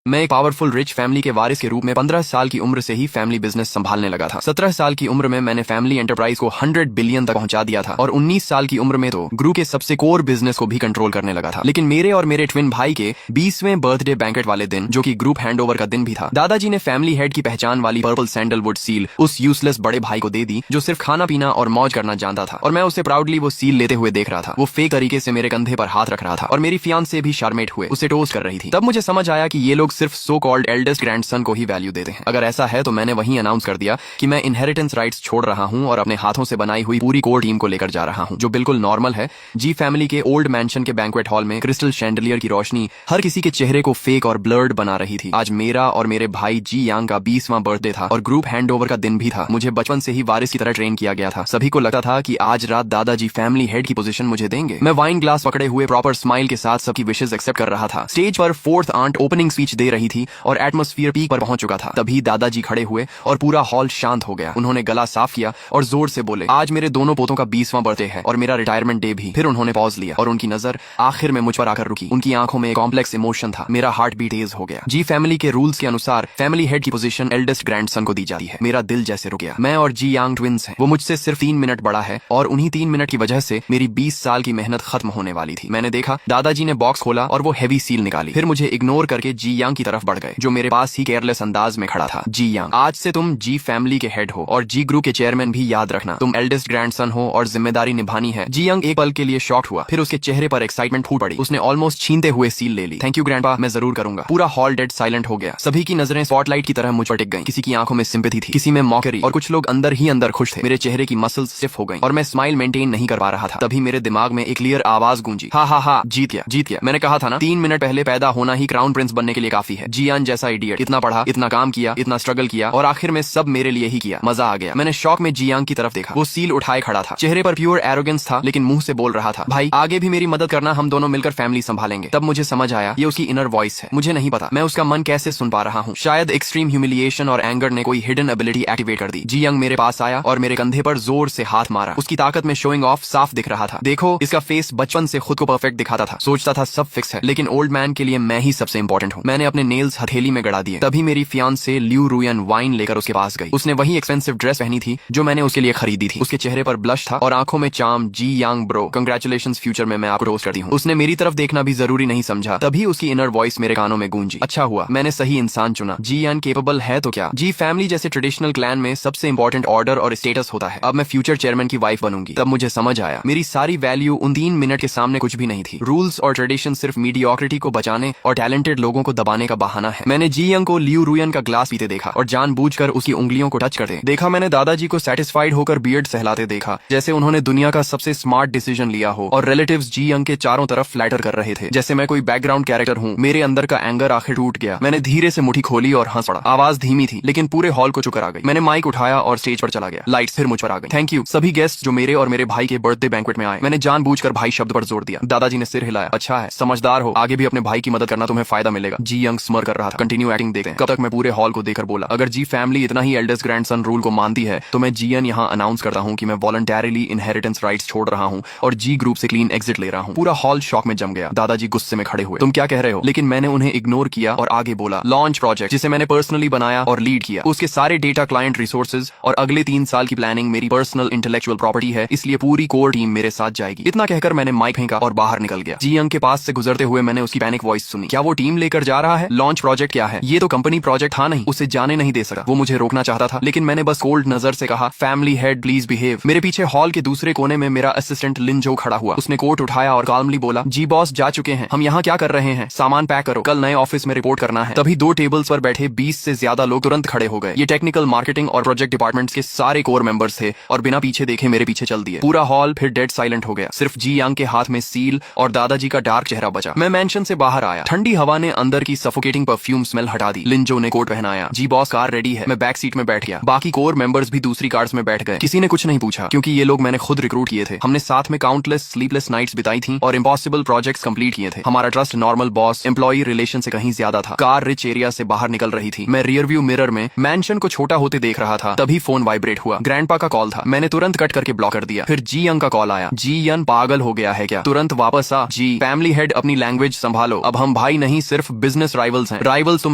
मैं एक powerful rich family के वारिस के रूप में 15 साल की उम्र से ही फैमिली बिजनेस संभालने लगा था। 17 साल की उम्र में मैंने फैमिली एंटरप्राइज को 100 बिलियन तक पहुंचा दिया था और 19 साल की उम्र में तो ग्रुप के सबसे कोर बिजनेस को भी कंट्रोल करने लगा था। लेकिन मेरे और मेरे ट्विन भाई के 20वें बर्थडे बैंकेट वाले दिन, जो कि ग्रुप हैंडओवर का दिन भी था, दादाजी ने फैमिली हेड की पहचान वाली पर्पल सैंडलवुड सील उस यूजलेस बड़े भाई को दे दी जो सिर्फ खाना पीना और मौज करना जानता था। और मैं उसे प्राउडली वो सील लेते हुए देख रहा था। वो फेक तरीके से मेरे कंधे पर हाथ रख रहा था और मेरी फियांसे भी शर्मेट हुए उसे टोस्ट कर रही थी। तब मुझे समझ आया कि ये लोग सिर्फ सो कॉल्ड एल्डेस्ट ग्रैंडसन को ही वैल्यू देते हैं। अगर ऐसा है तो मैंने वहीं अनाउंस कर दिया कि मैं इनहेरिटेंस राइट्स छोड़ रहा हूं और अपने हाथों से बनाई हुई पूरी कोर टीम को लेकर जा रहा हूं, जो बिल्कुल नॉर्मल है। जी फैमिली के ओल्ड मैंशन के बैंक्वेट हॉल में क्रिस्टल शैंडलियर की रोशनी हर किसी के चेहरे को फेक और ब्लर्ड बना रही थी। आज मेरा और मेरे भाई जी यांग का 20वां बर्थडे था और ग्रुप हैंडओवर का दिन भी था। मुझे बचपन से ही वारिस की तरह ट्रेन किया गया था। सभी को लगता था कि आज रात दादाजी फैमिली हेड की पोजीशन मुझे देंगे। मैं वाइन ग्लास पकड़े हुए प्रॉपर स्माइल के साथ सबकी विशेष एक्सेप्ट कर रहा था। स्टेज पर फोर्थ आंट ओपनिंग स्पीच दे रही थी और एटमॉस्फेयर पीक पर पहुंच चुका था। तभी दादाजी खड़े हुए और पूरा हॉल शांत हो गया। उन्होंने गला साफ किया और जोर से बोले, आज मेरे दोनों पोतों का 20वां बर्थडे है और मेरा रिटायरमेंट डे भी। फिर उन्होंने पॉज लिया और उनकी नजर आखिर में मुझ पर आकर रुकी। उनकी आंखों में कॉम्प्लेक्स इमोशन था। मेरा हार्ट बीट तेज हो गया। जी फैमिली के रूल्स के अनुसार फैमिली हेड की पोजीशन एल्डेस्ट ग्रैंडसन को दी जाती है। मेरा दिल जैसे रुक गया। मैं और जी यांग ट्विंस हैं। वो मुझसे सिर्फ 3 मिनट बड़ा है और उन्हीं 3 मिनट की वजह से मेरी 20 साल की मेहनत खत्म होने वाली थी। मैंने देखा दादाजी ने बॉक्स खोला और वो हैवी सील निकाली। फिर मुझे इग्नोर करके जी यांग की तरफ बढ़ गए, जो मेरे पास ही केयरलेस अंदाज में खड़ा था। जी यांग, आज से तुम जी फैमिली के हेड हो और जी ग्रुप के चेयरमैन भी। याद रखना, तुम एल्डेस्ट ग्रैंडसन हो और जिम्मेदारी निभानी है। जी यांग एक पल के लिए शॉक्ड हुआ, फिर उसके चेहरे पर एक्साइटमेंट फूट पड़ी। उसने ऑलमोस्ट छीनते हुए सील ले ली। थैंक यू ग्रैंडपा, मैं जरूर करूंगा। पूरा हॉल डेड साइलेंट हो गया। सभी की नजरें स्पॉटलाइट की तरह मुझ पर टिक गईं। किसी की आंखों में सिंपैथी थी, किसी में मॉकरी और कुछ लोग अंदर ही अंदर खुश थे। मेरे चेहरे की मसल्स स्टिफ हो गईं और मैं स्माइल मेंटेन नहीं कर पा रहा था। तभी मेरे दिमाग में एक क्लियर आवाज गूंजी, हा हा हा, जीत गया, जीत गया। मैंने कहा था ना, 3 मिनट पहले पैदा होना ही क्राउन प्रिंस बनने के लिए काफी है। जियान जैसा इडियट, इतना पढ़ा, इतना काम किया, इतना स्ट्रगल किया और आखिर में सब मेरे लिए ही किया। मजा आ गया। मैंने शौक में जियांग की तरफ देखा। वो सील उठाए खड़ा था। चेहरे पर प्योर एरोगेंस था, लेकिन मुंह से बोल रहा था, भाई आगे भी मेरी मदद करना, हम दोनों मिलकर फैमिली संभालेंगे। तब मुझे समझ आया, ये उसकी इनर वॉइस है। मुझे नहीं पता मैं उसका मन कैसे सुन पा रहा हूँ। शायद एक्सट्रीम ह्यूमिलिएशन और एंगर ने कोई हिडन एबिलिटी एक्टिवेट कर दी। जियांग मेरे पास आया और मेरे कंधे पर जोर से हाथ मारा। उसकी ताकत में शोइंग ऑफ साफ दिख रहा था। देखो, इसका फेस बचपन से खुद को परफेक्ट दिखाता था। सोचता था सब फिक्स है, लेकिन ओल्ड मैन के लिए मैं ही सबसे इंपॉर्टेंट हूँ। मैंने अपने नेल्स हथेली में गड़ा दिए। तभी मेरी फियांसे ल्यू रुयन वाइन लेकर उसके पास गई। उसने वही एक्सपेंसिव ड्रेस पहनी थी जो मैंने उसके लिए खरीदी थी। उसके चेहरे पर ब्लश था और आंखों में चार्म। जी यांग ब्रो, कंग्रेचुलेशंस, फ्यूचर में मैं आपको रोस्ट करती हूँ। उसने मेरी तरफ देखना भी जरूरी नहीं समझा। तभी उसकी इनर वॉइस मेरे कानों में गूंजी, अच्छा हुआ मैंने सही इंसान चुना। जी यान केपेबल है तो क्या। जी फैमिली जैसे ट्रेडिशनल क्लैन में सबसे इंपॉर्टेंट ऑर्डर और स्टेटस होता है। अब मैं फ्यूचर चेयरमैन की वाइफ बनूंगी। तब मुझे समझ आया, मेरी सारी वैल्यू उन 3 मिनट के सामने कुछ भी नहीं थी। रूल्स और ट्रेडिशन सिर्फ मीडियोक्रिटी को बचाने और टैलेंटेड लोगों को दबाने का बहाना है। मैंने जी यंग को ल्यू रुयन का ग्लास पीते देखा और जानबूझकर उसकी उंगलियों को टच करते देखा। मैंने दादाजी को सेटिस्फाइड होकर बियर्ड सहलाते देखा, जैसे उन्होंने दुनिया का सबसे स्मार्ट डिसीजन लिया हो। और रिलेटिव्स जी यंग के चारों तरफ फ्लैटर कर रहे थे, जैसे मैं कोई बैकग्राउंड कैरेक्टर हूँ। मेरे अंदर का एंगर आखिर टूट गया। मैंने धीरे से मुट्ठी खोली और हंस पड़ा। आवाज धीमी थी, लेकिन पूरे हॉल को चुकर आ गई। मैंने माइक उठाया और स्टेज पर चला गया। लाइट्स फिर मुझ पर आ गई। थैंक यू सभी गेस्ट जो मेरे और मेरे भाई के बर्थडे बैंक्वेट में आए। मैंने जानबूझकर भाई शब्द पर जोर दिया। दादाजी ने सिर हिलाया, अच्छा है, समझदार हो, आगे भी अपने भाई की मदद करना, तुम्हें फायदा मिलेगा। जी यंग स्मर कर रहा था। कंटिन्यू एक्टिंग देखते हैं। कब तक मैं पूरे हॉल को देकर बोला, अगर जी फैमिली इतना ही एल्डेस्ट ग्रैंडसन रूल को मानती है तो मैं जीएन यहाँ अनाउंस करता हूँ कि मैं वॉलंटरीली इनहेरिटेंस राइट्स छोड़ रहा हूँ और जी ग्रुप से क्लीन एग्जिट ले रहा हूँ। पूरा हॉल शॉक में जम गया। दादाजी गुस्से में खड़े हुए, तुम क्या कह रहे हो। लेकिन मैंने उन्हें इग्नोर किया और आगे बोला, लॉन्च प्रोजेक्ट जिसे मैंने पर्सनली बनाया और लीड किया, उसके सारे डेटा, क्लाइंट रिसोर्सेज और अगले 3 साल की प्लानिंग मेरी पर्सनल इंटेलेक्चुअल प्रॉपर्टी है, इसलिए पूरी कोर टीम मेरे साथ जाएगी। इतना कहकर मैंने माइक फेंका और बाहर निकल गया। जी यंग के पास से गुजरते हुए मैंने उसकी पैनिक वॉइस सुनी, क्या वो टीम लेकर जा रहा है। लॉन्च प्रोजेक्ट क्या है, ये तो कंपनी प्रोजेक्ट था नहीं। उसे जाने नहीं दे सका। वो मुझे रोकना चाहता था, लेकिन मैंने बस कोल्ड नजर से कहा, फैमिली हेड प्लीज बिहेव। मेरे पीछे हॉल के दूसरे कोने में मेरा असिस्टेंट लिंजो खड़ा हुआ। उसने कोट उठाया और काल्मली बोला, जी बॉस जा चुके हैं, हम यहाँ क्या कर रहे हैं, सामान पैक करो, कल नए ऑफिस में रिपोर्ट करना है। तभी 2 टेबल्स पर बैठे 20 से ज्यादा लोग तुरंत खड़े हो गए। ये टेक्निकल, मार्केटिंग और प्रोजेक्ट डिपार्टमेंट्स के सारे कोर मेंबर्स थे और बिना पीछे देखे मेरे पीछे चल दिए। पूरा हॉल फिर डेड साइलेंट हो गया। सिर्फ जी यांग के हाथ में सील और दादाजी का डार्क चेहरा बचा। मैं मेंशन से बाहर आया। ठंडी हवा ने अंदर की सफोकेटिंग परफ्यूम स्मेल हटा दी। लिंजो ने कोट पहनाया। जी बॉस कार रेडी है। मैं बैक सीट में बैठ गया। बाकी कोर मेंबर्स भी दूसरी कार्स में बैठ गए। किसी ने कुछ नहीं पूछा, क्योंकि ये लोग मैंने खुद रिक्रूट किए थे। हमने साथ में काउंटलेस स्लीपलेस नाइट्स बिताई थी और इम्पॉसिबल प्रोजेक्ट्स कंप्लीट किए थे। हमारा trust normal boss employee relation से कहीं ज्यादा था। कार रिच एरिया से बाहर निकल रही थी। मैं रियर व्यू मिरर में मैंशन को छोटा होते देख रहा था। तभी फोन वाइब्रेट हुआ। ग्रैंडपा का कॉल था। मैंने तुरंत कट करके ब्लॉक कर दिया। फिर जी यंग का कॉल आया। जी यंग पागल हो गया है क्या, तुरंत वापस आ। जी फैमिली हेड अपनी लैंग्वेज संभालो, अब हम भाई नहीं सिर्फ बिजनेस राइवल्स हैं। राइवल्स तुम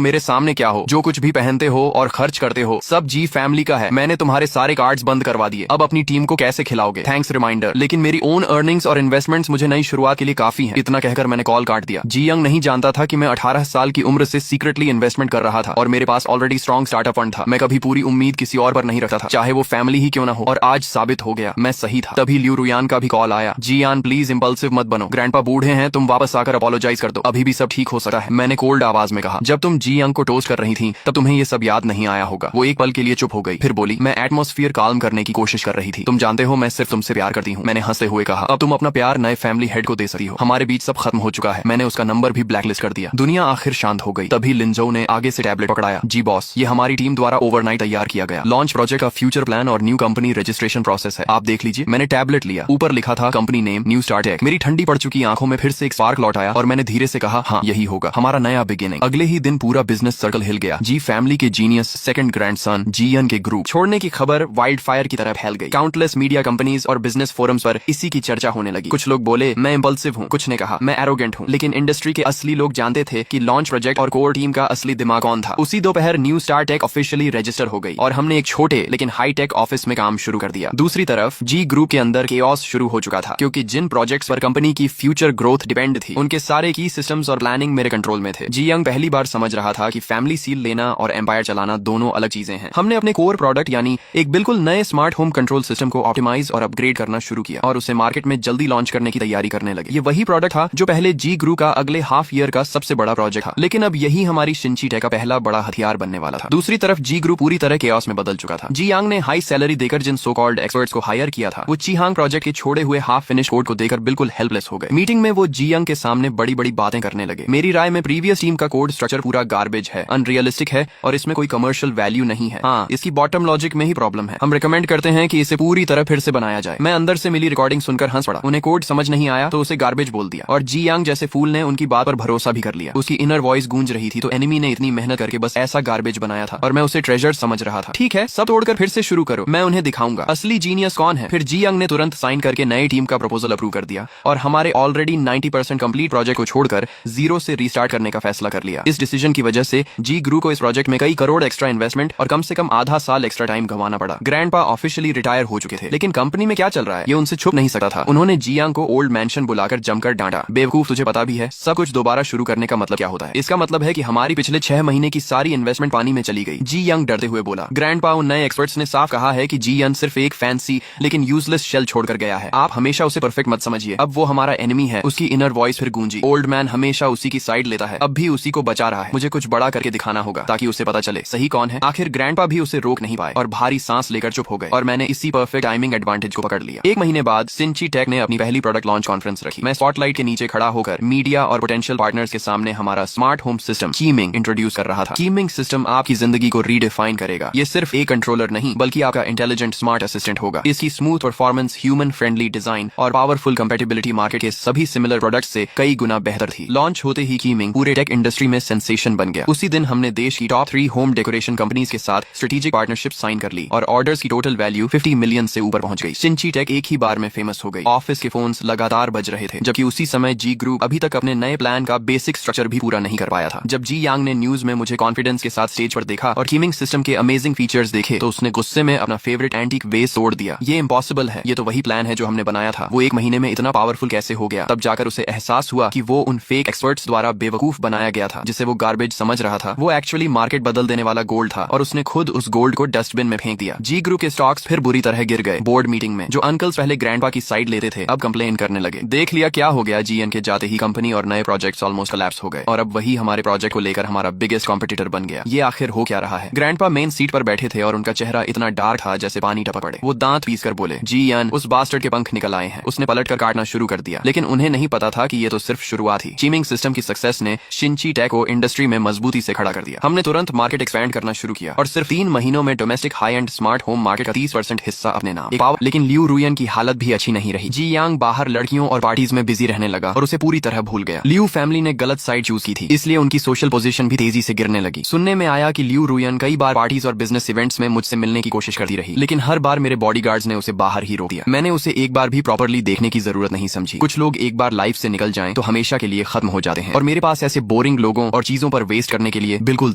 मेरे सामने क्या हो, जो कुछ भी पहनते हो और खर्च करते हो सब जी फैमिली का है। मैंने तुम्हारे सारे कार्ड्स बंद करवा दिए, अब अपनी टीम को कैसे खिलाओगे? थैंक्स रिमाइंडर, लेकिन मेरी ओन अर्निंग्स और इन्वेस्टमेंट्स मुझे नई शुरुआत के लिए काफी हैं। इतना कहकर मैंने कॉल काट दिया। जी यंग नहीं जानता था कि मैं 18 साल की उम्र से सीक्रेटली इन्वेस्टमेंट कर रहा था और मेरे पास ऑलरेडी स्ट्रॉन्ग स्टार्टअप फंड था। मैं कभी पूरी उम्मीद किसी और पर नहीं रखता था, चाहे वो फैमिली ही क्यों ना हो, और आज साबित हो गया मैं सही था। तभी लियू रुयान का भी कॉल आया। जियान प्लीज इंपल्सिव मत बनो, ग्रैंडपा बूढ़े हैं, तुम वापस आकर अपोलोजाइज कर दो, अभी भी सब ठीक हो सकता है। मैंने कोल्ड आवाज में कहा। जब तुम जी यंग को टोस्ट कर रही थी तब तुम्हें ये सब याद नहीं आया होगा। वो एक पल के लिए चुप हो गई, फिर बोली, मैं एटमॉस्फेयर काल्म करने की कोशिश कर रही थी। तुम जानते हो मैं सिर्फ तुमसे प्यार करती हूँ। मैंने हंसते हुए कहा, अब तुम अपना प्यार नए फैमिली हेड को दे सकती हो, हमारे बीच सब खत्म हो चुका है। मैंने उसका नंबर भी ब्लैकलिस्ट कर दिया। दुनिया आखिर शांत हो गई। तभी लिंजो ने आगे से टैबलेट पकड़ाया। जी बॉस, ये हमारी टीम द्वारा ओवरनाइट तैयार किया गया लॉन्च प्रोजेक्ट का फ्यूचर प्लान और न्यू कंपनी रजिस्ट्रेशन प्रोसेस है, आप देख लीजिए। मैंने टैबलेट लिया, ऊपर लिखा था company name new start tech. मेरी ठंडी पड़ चुकी आंखों में फिर से एक स्पार्क लौट आया और मैंने धीरे से कहा, हाँ यही होगा हमारा नया बिगिनिंग। अगले ही दिन पूरा बिजनेस सर्कल हिल गया। जी फैमिली के जीनियस सेकंड ग्रैंडसन जीएन के ग्रुप छोड़ने की खबर वाइल्ड फायर की तरह फैल गई। काउंटलेस मीडिया कंपनीज और बिजनेस फोरम्स पर इसी की चर्चा होने लगी। कुछ लोग बोले मैं इंपल्सिव हूँ, कुछ ने कहा मैं एरोगेंट हूँ, लेकिन इंडस्ट्री के असली लोग जानते थे कि लॉन्च प्रोजेक्ट और कोर टीम का असली दिमाग कौन था। उसी दोपहर new star tech officially register हो गई और हमने एक छोटे लेकिन हाई टेक ऑफिस में काम शुरू कर दिया। दूसरी तरफ जी ग्रुप के अंदर केओस शुरू हो चुका था, क्योंकि जिन प्रोजेक्ट्स पर कंपनी की फ्यूचर ग्रोथ डिपेंड थी उनके सारे की सिस्टम्स और प्लानिंग मेरे कंट्रोल में थे। जी यंग पहली बार समझ रहा था कि फैमिली सील लेना और एम्पायर चलाना दोनों अलग चीजें हैं। हमने अपने कोर प्रोडक्ट यानी एक बिल्कुल नए स्मार्ट होम कंट्रोल सिस्टम को ऑप्टिमाइज और अपग्रेड करना शुरू किया और उसे मार्केट में जल्दी लॉन्च करने की तैयारी करने लगे। ये वही प्रोडक्ट था जो पहले जी ग्रुप का अगले हाफ ईयर का सबसे बड़ा प्रोजेक्ट था, लेकिन अब यही हमारी शिंची टेक का पहला बड़ा हथियार बनने वाला था। दूसरी तरफ जी ग्रुप पूरी तरह केओस में बदल चुका था। जी यांग ने हाई सैलरी देकर जिन सो कॉल्ड एक्सपर्ट्स को हायर किया था वो चीहांग प्रोजेक्ट के छोड़े हुए हाफ फिनिश कोड को देकर बिल्कुल हेल्पलेस हो गए। मीटिंग में वो जी यंग के सामने बड़ी बड़ी बातें करने लगे। मेरी राय में प्रीवियस टीम का कोड स्ट्रक्चर पूरा गार्बेज है, अनरियलिस्टिक है और इसमें कोई कमर्शियल वैल्यू नहीं है। हाँ, इसकी बॉटम लॉजिक में ही प्रॉब्लम है। हम रिकमेंड करते हैं कि इसे पूरी तरह फिर से बनाया जाए। मैं अंदर से मिली रिकॉर्डिंग सुनकर हंस पड़ा। उन्हें कोड समझ नहीं आया तो उसे गार्बेज बोल दिया और जी यांग जैसे फूल ने उनकी बात पर भरोसा भी कर लिया। उसकी इनर वॉइस गूंज रही थी तो एनिमी ने इतनी मेहनत करके बस ऐसा गार्बेज बनाया था और मैं उसे ट्रेजर समझ रहा था। ठीक है, सब तोड़कर फिर से शुरू करो, मैं उन्हें दिखाऊंगा असली जीनियस कौन है। फिर जी यांग ने तुरंत साइन करके नई टीम का प्रपोजल अप्रूव कर दिया और हमारे ऑलरेडी 90% कंप्लीट प्रोजेक्ट को छोड़कर जीरो से रीस्टार्ट करने का फैसला कर लिया। इस डिसीजन की वजह से जी ग्रुप को इस प्रोजेक्ट में कई करोड़ एक्स्ट्रा इन्वेस्टमेंट और कम से कम आधा साल एक्स्ट्रा टाइम गंवाना पड़ा। ग्रैंडपा ऑफिशियली रिटायर हो चुके थे, लेकिन कंपनी में क्या चल रहा है ये उनसे छुप नहीं सकता था। उन्होंने जी यांग को ओल्ड मैंशन बुलाकर जमकर डांटा। बेवकूफ, तुझे पता भी है सब कुछ दोबारा शुरू करने का मतलब क्या होता है? इसका मतलब है कि हमारी पिछले 6 महीने की सारी इन्वेस्टमेंट पानी में चली गई। जी यंग डरते हुए बोला। ग्रैंडपा उन नए एक्सपर्ट्स ने साफ कहा है कि जी यंग सिर्फ एक फैंसी लेकिन यूजलेस शेल छोड़कर गया है। आप हमेशा उसे परफेक्ट मत समझिए, अब वो हमारा एनिमी है। उसकी इनर वॉइस फिर गूंजी। ओल्ड मैन हमेशा उसी की साइड लेता है, अब भी उसी को बचा रहा है। मुझे कुछ बड़ा करके दिखाना होगा ताकि उसे पता चले सही कौन है। आखिर ग्रैंडपा भी उसे रोक नहीं पाए और भारी सांस लेकर चुप हो गए और मैंने इसी परफेक्ट टाइमिंग एडवांटेज को पकड़ लिया। 1 महीने बाद सिंची टेक ने अपनी पहली प्रोडक्ट लॉन्च कॉन्फ्रेंस रखी। मैं स्पॉटलाइट के नीचे खड़ा होकर मीडिया और पोटेंशियल पार्टनर्स के सामने हमारा स्मार्ट होम सिस्टम कीमिंग इंट्रोड्यूस कर रहा था। कीमिंग सिस्टम आपकी जिंदगी को रीडिफाइन करेगा। ये सिर्फ एक कंट्रोलर नहीं बल्कि आपका इंटेलिजेंट स्मार्ट असिस्टेंट होगा। इसकी smooth performance, human friendly design और पावरफुल कंपैटिबिलिटी मार्केट के सभी सिमिलर प्रोडक्ट्स से कई गुना बेहतर थी। लॉन्च होते ही कीमिंग पूरे टेक इंडस्ट्री में सेंसेशन बन गया। उसी दिन हमने देश की टॉप 3 होम डेकोरेशन कंपनीज के साथ स्ट्रेटेजिक पार्टनरशिप साइन कर ली और ऑर्डर्स की टोटल वैल्यू 50 मिलियन से ऊपर पहुंच गई। सिंची टेक एक ही बार में फेमस हो गई। ऑफिस के फोन्स लगातार बज रहे थे, जबकि उसी समय जी ग्रुप अभी तक अपने नए प्लान का बेसिक स्ट्रक्चर भी पूरा नहीं कर पाया था। जब जी यांग ने न्यूज में मुझे कॉन्फिडेंस के साथ स्टेज पर देखा और कीमिंग सिस्टम के अमेजिंग फीचर्स देखे तो उसने गुस्से में अपना फेवरेट एंटीक वेस तोड़ दिया। ये इम्पॉसिबल है, ये तो वही प्लान है जो हमने बनाया था। वो 1 महीने में इतना पावरफुल कैसे हो गया? तब जाकर उसे एहसास हुआ कि वो उन फेक एक्सपर्ट्स द्वारा बेवकूफ बनाया गया था, जिसे वो गार्बेज समझ रहा था। वो एक्चुअली मार्केट बदल देने वाला गोल्ड था और उसने खुद उस गोल्ड को डस्टबिन में फेंक दिया। जी ग्रुप के स्टॉक्स फिर बुरी तरह गिर गए। बोर्ड मीटिंग में जो अंकल्स पहले ग्रैंडपा की साइड लेते थे अब कंप्लेन करने लगे। देख लिया क्या हो गया, जीएन के जाते ही कंपनी और नए प्रोजेक्ट्स ऑलमोस्ट कोलैप्स हो गए और अब वही हमारे प्रोजेक्ट को लेकर हमारा बिगेस्ट कॉम्पिटिटर बन गया। ये आखिर हो क्या रहा है? ग्रैंडपा मेन सीट पर बैठे थे और उनका चेहरा इतना डार्क था जैसे पानी टपक पड़े। वो दांत पीस कर बोले, जीएन, उस बास्टर्ड के पंख निकल आए हैं। उसने पलट कर काटना शुरू कर दिया, लेकिन उन्हें नहीं पता था कि ये तो सिर्फ शुरुआत ही। कीमिंग सिस्टम की सक्सेस ने शिंची टेक को इंडस्ट्री में मजबूती से खड़ा कर दिया। हमने तुरंत मार्केट एक्सपैंड करना शुरू किया और सिर्फ 3 महीनों में domestic high and smart home market का 30% हिस्सा अपने नाम। लेकिन लियू रुयन की हालत भी अच्छी नहीं रही। जी यांग बाहर लड़कियों और पार्टीज में बिजी रहने लगा और उसे पूरी तरह भूल गया। लियू फैमिली ने गलत साइड चूज की थी, इसलिए उनकी सोशल पोजीशन भी तेजी से गिरने लगी। सुनने में आया कि लियू रुयन कई बार पार्टीज और बिजनेस इवेंट्स में मुझसे मिलने की कोशिश करती रही, लेकिन हर बार मेरे बॉडीगार्ड्स ने उसे बाहर ही रोक दिया। मैंने उसे एक बार भी प्रॉपर्ली देखने की जरूरत नहीं समझी। कुछ लोग एक बार लाइफ से निकल जाएं तो हमेशा के लिए खत्म हो जाते हैं और मेरे पास ऐसे बोरिंग यंग लोगों और चीजों पर वेस्ट करने के लिए बिल्कुल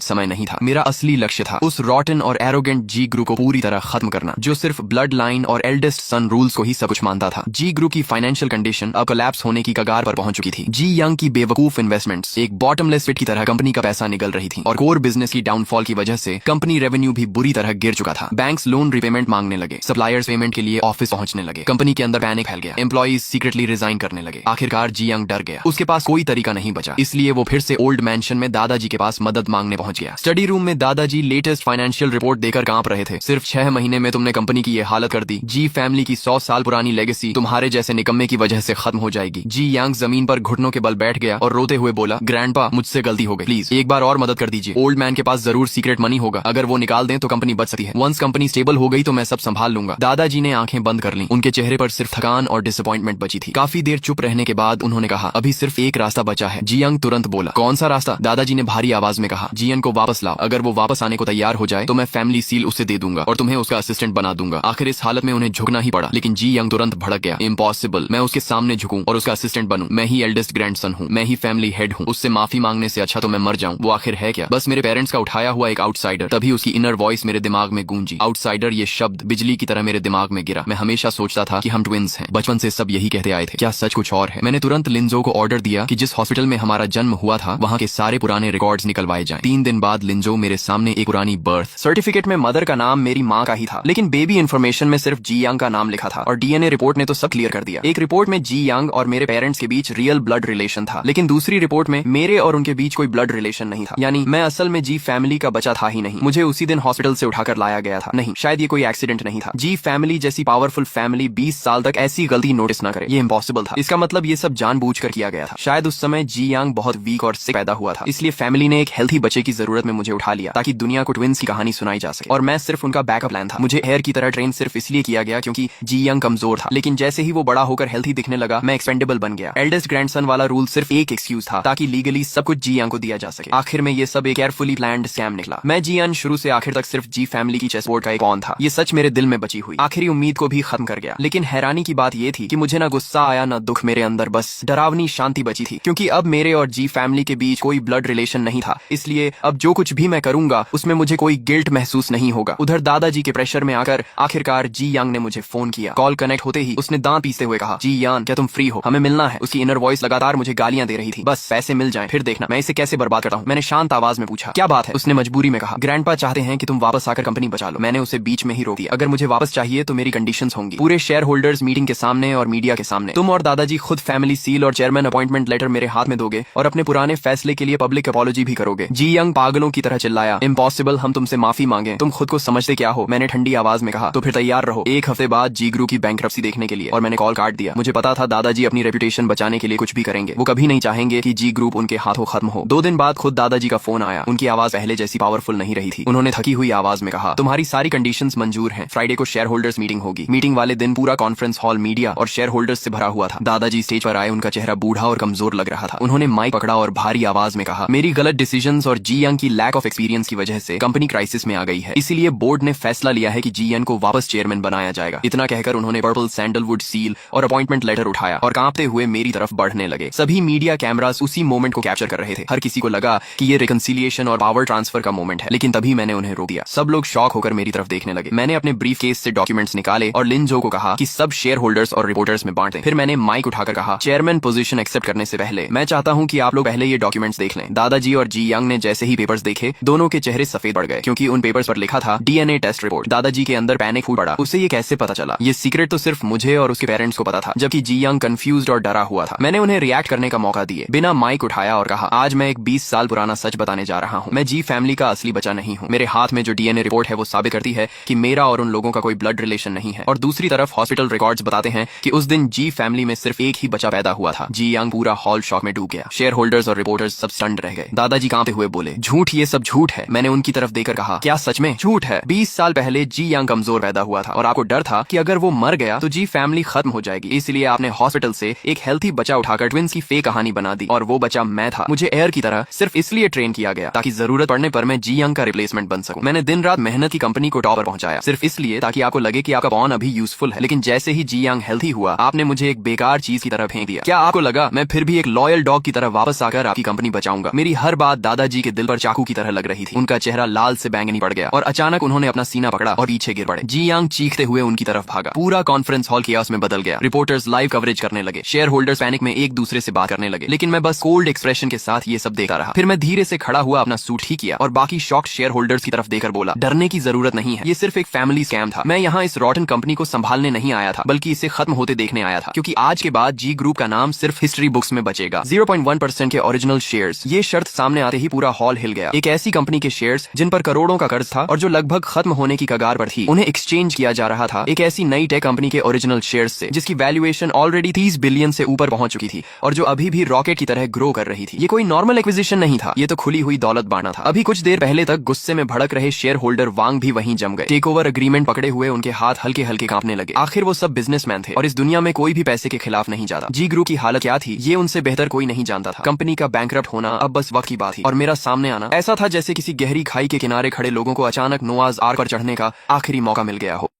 समय नहीं था। मेरा असली लक्ष्य था उस रॉटन और एरोगेंट जी ग्रुप को पूरी तरह खत्म करना, जो सिर्फ ब्लड लाइन और एल्डेस्ट सन रूल्स को ही सब कुछ मानता था। जी ग्रुप की फाइनेंशियल कंडीशन अब कोलैप्स होने की कगार पर पहुंच चुकी थी। जी यंग की बेवकूफ इन्वेस्टमेंट्स एक बॉटमलेस पिट की तरह कंपनी का पैसा निगल रही थी और कोर बिजनेस की डाउनफॉल की वजह से कंपनी रेवेन्यू भी बुरी तरह गिर चुका था। बैंक्स लोन रिपेमेंट मांगने लगे, सप्लायर्स पेमेंट के लिए ऑफिस पहुंचने लगे, कंपनी के अंदर पैनिक फैल गया, एम्प्लॉइज सीक्रेटली रिजाइन करने लगे। आखिरकार जी यंग डर गया, उसके पास कोई तरीका नहीं बचा, इसलिए वो फिर से ओल्ड मैंशन में दादाजी के पास मदद मांगने पहुंच गया। स्टडी रूम में दादाजी लेटेस्ट फाइनेंशियल रिपोर्ट देकर कांप रहे थे। सिर्फ 6 महीने में तुमने कंपनी की ये हालत कर दी। जी फैमिली की 100 साल पुरानी लेगेसी तुम्हारे जैसे निकम्मे की वजह से खत्म हो जाएगी। जी यंग जमीन पर घुटनों के बल बैठ गया और रोते हुए बोला, ग्रैंडपा मुझसे गलती हो गई, प्लीज एक बार और मदद कर दीजिए। ओल्ड मैन के पास जरूर सीक्रेट मनी होगा, अगर वो निकाल दें तो कंपनी बच सकती है। वंस कंपनी स्टेबल हो गई तो मैं सब संभाल लूंगा। दादाजी ने आंखें बंद कर ली, उनके चेहरे पर सिर्फ थकान और डिसअपॉइंटमेंट बची थी। काफी देर चुप रहने के बाद उन्होंने कहा, अभी सिर्फ एक रास्ता बचा है। जी यंग तुरंत बोला, कौन सा रास्ता? दादाजी ने भारी आवाज में कहा, जियन को वापस लाओ। अगर वो वापस आने को तैयार हो जाए तो मैं फैमिली सील उसे दे दूंगा और तुम्हें उसका असिस्टेंट बना दूंगा। आखिर इस हालत में उन्हें झुकना ही पड़ा, लेकिन जी यंग तुरंत भड़क गया, इम्पॉसिबल, मैं उसके सामने झुकूं और उसका असिस्टेंट बनूं? मैं ही एल्डेस्ट ग्रैंडसन हूं, मैं ही फैमिली हेड हूं, उससे माफी मांगने से अच्छा तो मैं मर जाऊं। वो आखिर है क्या? बस मेरे पेरेंट्स का उठाया हुआ एक आउटसाइडर। तभी उसकी इनर वॉइस मेरे दिमाग में गूंजी। आउटसाइडर ये शब्द बिजली की तरह मेरे दिमाग में गिरा। मैं हमेशा सोचता था कि हम ट्विंस हैं, बचपन से सब यही कहते आए थे, क्या सच कुछ और है? मैंने तुरंत लिंजो को ऑर्डर दिया कि जिस हॉस्पिटल में हमारा जन्म हुआ था वहाँ के सारे पुराने रिकॉर्ड्स निकलवाए जाएं। 3 दिन बाद लिंजो मेरे सामने एक पुरानी बर्थ सर्टिफिकेट में मदर का नाम मेरी माँ का ही था, लेकिन बेबी इन्फॉर्मेशन में सिर्फ जी यंग का नाम लिखा था और डीएनए रिपोर्ट ने तो सब क्लियर कर दिया। एक रिपोर्ट में जी यंग और मेरे पेरेंट्स के बीच रियल ब्लड रिलेशन था, लेकिन दूसरी रिपोर्ट में मेरे और उनके बीच कोई ब्लड रिलेशन नहीं था। यानी मैं असल में जी फैमिली का बच्चा था ही नहीं। मुझे उसी दिन हॉस्पिटल से उठाकर लाया गया था। नहीं, शायद ये कोई एक्सीडेंट नहीं था। जी फैमिली जैसी पावरफुल फैमिली 20 साल तक ऐसी गलती नोटिस न करे, ये इम्पॉसिबल था। इसका मतलब ये सब जानबूझकर किया गया था। शायद उस समय जी यंग बहुत वीक और सिक पैदा हुआ था, इसलिए फैमिली ने एक हेल्थी बच्चे की जरूरत में मुझे उठा लिया ताकि दुनिया को ट्विंस की कहानी सुनाई जा सके, और मैं सिर्फ उनका बैकअप प्लान था। मुझे हेयर की तरह ट्रेन सिर्फ इसलिए किया गया क्योंकि जी यंग कमजोर था, लेकिन जैसे ही वो बड़ा होकर हेल्थी दिखने लगा मैं एक्सपेंडेबल बन गया। एल्डेस्ट ग्रैंडसन वाला रूल सिर्फ एक एक्सक्यूज था ताकि लीगली सब कुछ जी यंग को दिया जा सके। आखिर में ये सब एक केयरफुली प्लान्ड स्कैम निकला। मैं जी यंग शुरू से आखिर तक सिर्फ जी फैमिली की चेसबोर्ड का एक पॉन था। ये सच मेरे दिल में बची हुई आखिरी उम्मीद को भी खत्म कर गया। लेकिन हैरानी की बात ये थी कि मुझे ना गुस्सा आया ना दुख, मेरे अंदर बस डरावनी शांति बची थी, क्योंकि अब मेरे और जी फैमिली के बीच कोई ब्लड रिलेशन नहीं था। इसलिए अब जो कुछ भी मैं करूंगा उसमें मुझे कोई गिल्ट महसूस नहीं होगा। उधर दादाजी के प्रेशर में आकर आखिरकार जी यंग ने मुझे फोन किया। कॉल कनेक्ट होते ही उसने दांत पीसते हुए कहा, जी यान क्या तुम फ्री हो? हमें मिलना है। उसकी इनर वॉइस लगातार मुझे गालियां दे रही थी, बस पैसे मिल जाएं फिर देखना मैं इसे कैसे बर्बाद करता हूँ। मैंने शांत आवाज में पूछा, क्या बात है? उसने मजबूरी में कहा, ग्रैंडपा चाहते हैं कि तुम वापस आकर कंपनी बचा लो। मैंने उसे बीच में ही रोक दिया, अगर मुझे वापस चाहिए तो मेरी कंडीशंस होंगी, पूरे शेयर होल्डर्स मीटिंग के सामने और मीडिया के सामने। तुम और दादाजी खुद फैमिली सील और चेयरमैन अपॉइंटमेंट लेटर मेरे हाथ में दोगे और अपने पुराने फैसले के लिए पब्लिक अपॉलॉजी भी करोगे। जी यंग पागलों की तरह चिल्लाया, इम्पॉसिबल, हम तुमसे माफी मांगे, तुम खुद को समझते क्या हो? मैंने ठंडी आवाज में कहा, तो फिर तैयार रहो 1 हफ्ते बाद जी ग्रुप की बैंकरप्सी देखने के लिए। और मैंने कॉल काट दिया। मुझे पता था दादाजी अपनी रेपुटेशन बचाने के लिए कुछ भी करेंगे, वो कभी नहीं चाहेंगे कि जी ग्रुप उनके हाथों खत्म हो। 2 दिन बाद खुद दादाजी का फोन आया। उनकी आवाज पहले जैसी पावरफुल नहीं रही थी। उन्होंने थकी हुई आवाज में कहा, तुम्हारी सारी कंडीशंस मंजूर हैं, फ्राइडे को शेयर होल्डर्स मीटिंग होगी। मीटिंग वाले दिन पूरा कॉन्फ्रेंस हॉल मीडिया और शेयर होल्डर्स से भरा हुआ था। दादाजी स्टेज पर आए, उनका चेहरा बूढ़ा और कमजोर लग रहा था। उन्होंने माइक पकड़ा और भारी आवाज में कहा, मेरी गलत डिसीजंस और जी यंग की लैक ऑफ एक्सपीरियंस की वजह से कंपनी क्राइसिस में आ गई है, इसीलिए बोर्ड ने फैसला लिया है कि जी यंग को वापस चेयरमैन बनाया जाएगा। इतना कहकर उन्होंने पर्पल सैंडलवुड सील और अपॉइंटमेंट लेटर उठाया और कांपते हुए मेरी तरफ बढ़ने लगे। सभी मीडिया कैमरास उसी मोमेंट को कैप्चर कर रहे थे। हर किसी को लगा कि ये रिकंसिलिएशन और पावर ट्रांसफर का मोमेंट है, लेकिन तभी मैंने उन्हें रोक दिया। सब लोग शॉक होकर मेरी तरफ देखने लगे। मैंने अपने ब्रीफ केस से डॉक्यूमेंट्स निकाले और लिंजो को कहा कि सब शेयर होल्डर्स और रिपोर्टर्स में बांट दें। फिर मैंने माइक उठाकर कहा, चेयरमैन पोजीशन एक्सेप्ट करने से पहले मैं चाहता हूं कि आप लोग पहले ये डॉक्यूमेंट्स देख लें। दादाजी और जी यंग ने जैसे ही पेपर्स देखे, दोनों के चेहरे सफेद पड़ गए, क्योंकि उन पेपर्स पर लिखा था डीएनए टेस्ट रिपोर्ट। दादाजी के अंदर पैनिक फूट पड़ा। उसे ये कैसे पता चला? ये सीक्रेट तो सिर्फ मुझे और उसके पेरेंट्स को पता था, जबकि जी यंग कंफ्यूज्ड और डरा हुआ था। मैंने उन्हें रिएक्ट करने का मौका दिए, बिना माइक उठाया और कहा, आज मैं एक 20 साल पुराना सच बताने जा रहा हूँ। मैं जी फैमिली का असली बच्चा नहीं हूँ। मेरे हाथ में जो डीएनए रिपोर्ट है वो साबित करती है कि मेरा और उन लोगों का कोई ब्लड रिलेशन नहीं है, और दूसरी तरफ हॉस्पिटल रिकॉर्ड्स बताते हैं कि उस दिन जी फैमिली में सिर्फ एक ही बच्चा पैदा हुआ था। जी यंग पूरा हॉल शॉक में डूब गया। शेयर होल्डर्स और रिपोर्टर्स सब स्टन्ड रह गए। दादाजी कांपते हुए बोले, झूठ, ये सब झूठ है। मैंने उनकी तरफ देखकर कहा, क्या सच में झूठ है? 20 साल पहले जी यंग कमजोर पैदा हुआ था और आपको डर था कि अगर वो मर गया तो जी फैमिली खत्म हो जाएगी, इसलिए आपने हॉस्पिटल से एक हेल्थी बच्चा उठाकर ट्विंस की फेक कहानी बना दी, और वो बच्चा मैं था। मुझे एयर की तरह सिर्फ इसलिए ट्रेन किया गया ताकि जरूरत पड़ने पर मैं जी यंग का रिप्लेसमेंट बन सकूं। मैंने दिन रात मेहनत की कंपनी को टॉप पर पहुंचाया, सिर्फ इसलिए ताकि आपको लगे कि आपका पॉन अभी यूजफुल है। लेकिन जैसे ही जी यंग हेल्थी हुआ, आपने मुझे एक बेकार चीज की तरह फेंक दिया। क्या आपको लगा मैं फिर भी एक लॉयल डॉग की तरह वापस आकर आपकी कंपनी बचाऊंगा। मेरी हर बात दादाजी के दिल पर चाकू की तरह लग रही थी। उनका चेहरा लाल से बैंगनी पड़ गया और अचानक उन्होंने अपना सीना पकड़ा और पीछे गिर पड़े। जी यांग चीखते हुए उनकी तरफ भागा। पूरा कॉन्फ्रेंस हॉल कियास में बदल गया। रिपोर्टर्स लाइव कवरेज करने लगे। शेयर होल्डर्स पैनिक में एक दूसरे से बात करने लगे, लेकिन मैं बस कोल्ड एक्सप्रेशन के साथ ये सब देखता रहा। फिर मैं धीरे से खड़ा हुआ, अपना सूट ठीक किया और बाकी शॉक्ड शेयर होल्डर्स की तरफ देखकर बोला, डरने की जरूरत नहीं है, ये सिर्फ एक फैमिली स्कैम था। मैं यहाँ इस रॉटन कंपनी को संभालने नहीं आया था, बल्कि इसे खत्म होते देखने आया था, क्योंकि आज के बाद जी ग्रुप का नाम सिर्फ हिस्ट्री बुक्स में बचेगा। 0.1% के ओरिजिनल शेयर्स। ये शर्त सामने आते ही पूरा हॉल हिल गया। एक ऐसी कंपनी के शेयर्स जिन पर करोड़ों का कर्ज था और जो लगभग खत्म होने की कगार पर थी, उन्हें एक्सचेंज किया जा रहा था एक ऐसी नई टेक कंपनी के ओरिजिनल शेयर्स से, जिसकी वैल्यूएशन ऑलरेडी 30 बिलियन से ऊपर पहुंच चुकी थी और जो अभी भी रॉकेट की तरह ग्रो कर रही थी। ये कोई नॉर्मल एक्विजिशन नहीं था, ये तो खुली हुई दौलत बांटना था। अभी कुछ देर पहले तक गुस्से में भड़क रहे शेयर होल्डर वांग भी वहीं जम गए। टेक ओवर एग्रीमेंट पकड़े हुए उनके हाथ हल्के हल्के कांपने लगे। आखिर वो सब बिजनेसमैन थे और इस दुनिया में कोई भी पैसे के खिलाफ नहीं जाता। जी ग्रुप की हालत क्या थी, ये उनसे बेहतर कोई नहीं जानता था। कंपनी का बैंकरप्ट होना अब बस वक्त की बात थी और मेरा सामने आना ऐसा था जैसे किसी गहरी खाई के किनारे खड़े लोगों को अचानक नोआज आर्क पर चढ़ने का आखिरी मौका मिल गया हो।